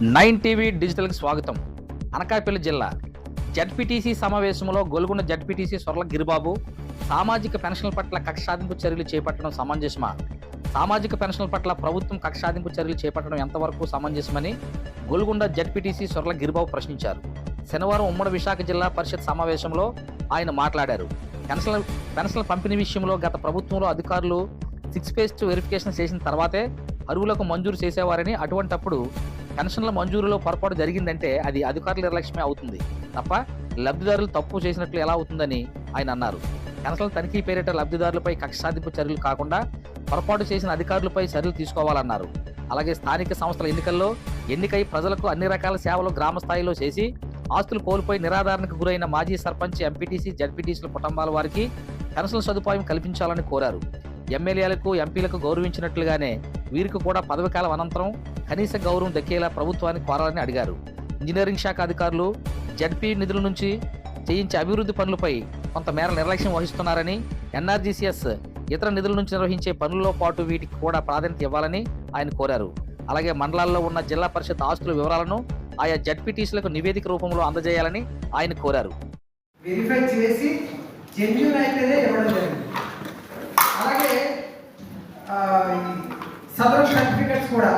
Nine TV డిజిటల్కి స్వాగతం. అనకాపల్లి జిల్లా ZPTC సమావేశంలో గొలుగొండ జడ్పీటీసీ సొర్ల గిరిబాబు సామాజిక పెన్షన్ల పట్ల కక్ష సాధింపు చర్యలు చేపట్టడం సమంజసమా, సామాజిక పెన్షన్ల పట్ల ప్రభుత్వం కక్ష సాధింపు చర్యలు చేపట్టడం ఎంతవరకు సమంజసమని గొలుగొండ జడ్పీటీసీ సొర్ల గిరిబాబు ప్రశ్నించారు. శనివారం ఉమ్మడి విశాఖ జిల్లా పరిషత్ సమావేశంలో ఆయన మాట్లాడారు. పెన్షన్ల పంపిణీ విషయంలో గత ప్రభుత్వంలో అధికారులు 6 phase వెరిఫికేషన్ చేసిన తర్వాతే అరువులకు మంజూరు చేసేవారని, అటువంటప్పుడు పెన్షన్ల మంజూరులో పొరపాటు జరిగిందంటే అది అధికారుల నిర్లక్ష్యమే అవుతుంది తప్ప లబ్ధిదారులు తప్పు చేసినట్లు ఎలా అవుతుందని ఆయన అన్నారు. పెన్షన్ల తనిఖీ పేరిట లబ్ధిదారులపై కక్ష సాధింపు చర్యలు కాకుండా పొరపాటు చేసిన అధికారులపై చర్యలు తీసుకోవాలన్నారు. అలాగే స్థానిక సంస్థల ఎన్నికల్లో ఎన్నికై ప్రజలకు అన్ని రకాల సేవలు గ్రామ స్థాయిలో చేసి ఆస్తులు కోల్పోయి నిరాధారణకు గురైన మాజీ సర్పంచ్, ఎంపీటీసీ, జడ్పీటీసీల కుటుంబాల వారికి పెన్షన్ల సదుపాయం కల్పించాలని కోరారు. ఎమ్మెల్యేలకు, ఎంపీలకు గౌరవించినట్లుగానే వీరికి కూడా పదవికాలం అనంతరం కనీస గౌరవం దక్కేలా ప్రభుత్వాన్ని కోరాలని అడిగారు. ఇంజనీరింగ్ శాఖ అధికారులు జడ్పీ నిధుల నుంచి చేయించే అభివృద్ధి పనులపై కొంతమేర నిర్లక్ష్యం వహిస్తున్నారని, ఎన్ఆర్జీసీఎస్ ఇతర నిధుల నుంచి నిర్వహించే పనుల్లో పాటు వీటికి కూడా ప్రాధాన్యత ఇవ్వాలని ఆయన కోరారు. అలాగే మండలాల్లో ఉన్న జిల్లా పరిషత్ ఆస్తుల వివరాలను ఆయా జడ్పీటీసీలకు నివేదిక రూపంలో అందజేయాలని ఆయన కోరారు. వెరిఫై చేసి జెన్యూన్ అయితేనే ఇవ్వడం జరిగింది. అలాగే సదరు సర్టిఫికెట్స్ కూడా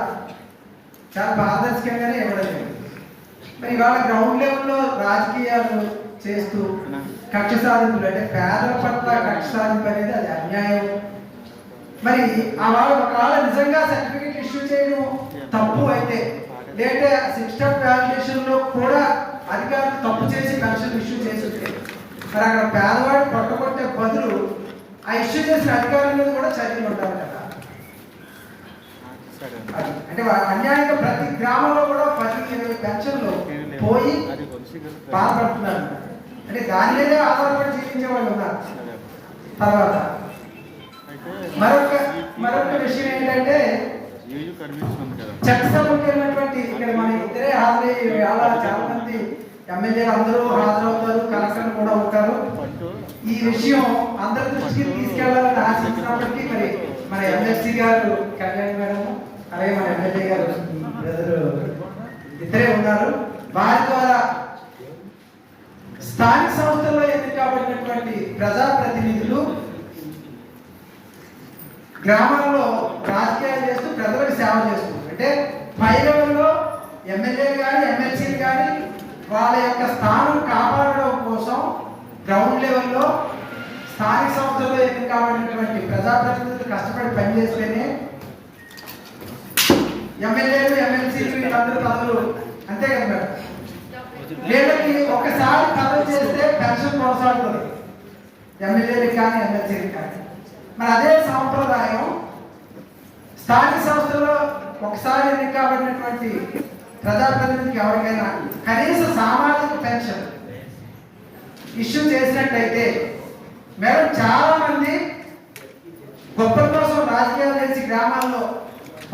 చాలా పారదర్శకంగానే ఇవ్వడం జరిగింది. మరి ఇవాళ గ్రౌండ్ లెవెల్లో రాజకీయాలు చేస్తూ కక్ష సాధింపులు, అంటే పేదల పట్ల కక్ష సాధింపు అనేది అది అన్యాయం. మరి ఒకవేళ నిజంగా సర్టిఫికెట్ ఇష్యూ చేయడం తప్పు అయితే, లేదంటే సిస్టమ్ వాలిడేషన్ లో కూడా అధికారులు తప్పు చేసి పెన్షన్ ఇష్యూ చేస్తుంటే, మరి అక్కడ పేదవాడు పట్టుకొట్టే బదులు ఆ ఇష్యూ చేసిన అధికారుల మీద కూడా చర్యలు ఉంటారు కదా. అంటే అన్యాయంగా ప్రతి గ్రామంలో కూడా 10-20 పెన్షన్లు పోయి బాధపడుతున్నారు. అంటే దాని మీదే ఆధారపడి జీవించే వాళ్ళు ఉన్నారు. తర్వాత మరొక విషయం ఏంటంటే, చట్టసభకు వెళ్ళినటువంటి ఇక్కడ మన ఇద్దరే హాజరయ్యి చాలా మంది ఎమ్మెల్యేలు అందరూ హాజరవుతారు, కలెక్టర్లు కూడా ఉంటారు. ఈ విషయం అందరి దృష్టికి తీసుకెళ్లాలని ఆశించినప్పటికీ మరి మన ఎమ్మెల్సీ గారు కళ్యాణ్ మేడం, అలాగే మన ఎమ్మెల్యే గారు బ్రదరు ఇద్దరే ఉన్నారు. వారి ద్వారా స్థానిక సంస్థల్లో ఎన్నిక కాబడినటువంటి ప్రజాప్రతినిధులు గ్రామాల్లో రాజకీయాలు చేస్తూ ప్రజలకు సేవ చేస్తూ, అంటే పై లెవెల్లో ఎమ్మెల్యేలు కానీ ఎమ్మెల్సీలు కానీ వాళ్ళ యొక్క స్థానం కాపాడడం కోసం గ్రౌండ్ లెవెల్లో స్థానిక సంస్థల్లో ఎన్నిక కాబడినటువంటి ప్రజాప్రతినిధులు కష్టపడి పనిచేస్తేనే ఎమ్మెల్యేలు, ఎమ్మెల్సీలు వీళ్ళందరూ పదవులు అంతే కదా మేడం. వీళ్ళకి ఒకసారి పదవి చేస్తే పెన్షన్ కొనసాగుతుంది, ఎమ్మెల్యేలకు కానీ ఎమ్మెల్సీలకు కానీ. మరి అదే సాంప్రదాయం స్థానిక సంస్థల్లో ఒకసారి ఎన్నిక కాబడినటువంటి ప్రజాప్రతినిధికి ఎవరికైనా కనీస సామాజిక పెన్షన్ ఇష్యూ చేసినట్టయితే, మేడం చాలా మంది గొప్పల కోసం రాజకీయాలు చేసి గ్రామాల్లో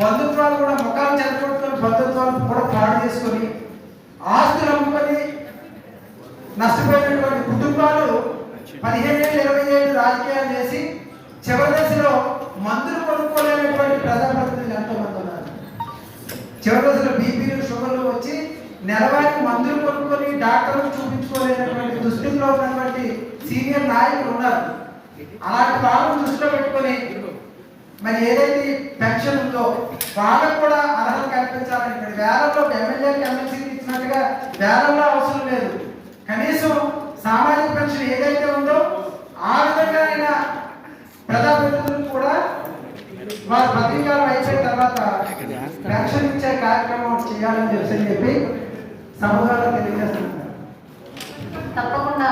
బంధుత్వాలు కూడా ముఖాలు చెదగొట్టుకొని బంధుత్వాలు కూడా పాడు చేసుకొని ఆస్తులు అమ్ముకొని నష్టపోయినటువంటి కుటుంబాలు 15 ఏళ్ళు 20 ఏళ్ళు రాజకీయాలు చేసి చివరి దశలో మందులు కొనుక్కోలేనటువంటి ప్రజాప్రతినిధులు ఎంతో మంది ఉన్నారు. చివరి దశలో బీపీలు, షుగర్లు వచ్చి నెలవారికి మందులు కొనుక్కొని డాక్టర్లు చూపించుకోలేనటువంటి దుస్థితిలో ఉన్నటువంటి సీనియర్ నాయకులు ఉన్నారు. అలాంటి వాళ్ళను దృష్టిలో పెట్టుకొని మరి ఏదైతే పెన్షన్ ఉందో వాళ్ళకు కూడా అర్హత కల్పించాలని, ఇక్కడ వేలంలో ఎమ్మెల్యేకి ఎమ్మెల్సీకి ఇచ్చినట్టుగా వేలంలో అవసరం లేదు. కనీసం సామాజిక పెన్షన్ ఏదైతే ఉందో ఆ విధంగా అయినా ప్రజాప్రతినిధులు కూడా వారి పదవీకాలం అయిపోయిన తర్వాత పెన్షన్ ఇచ్చే కార్యక్రమం చేయాలని చెప్పి సముదాయాలు తెలియజేస్తున్నారు. తప్పకుండా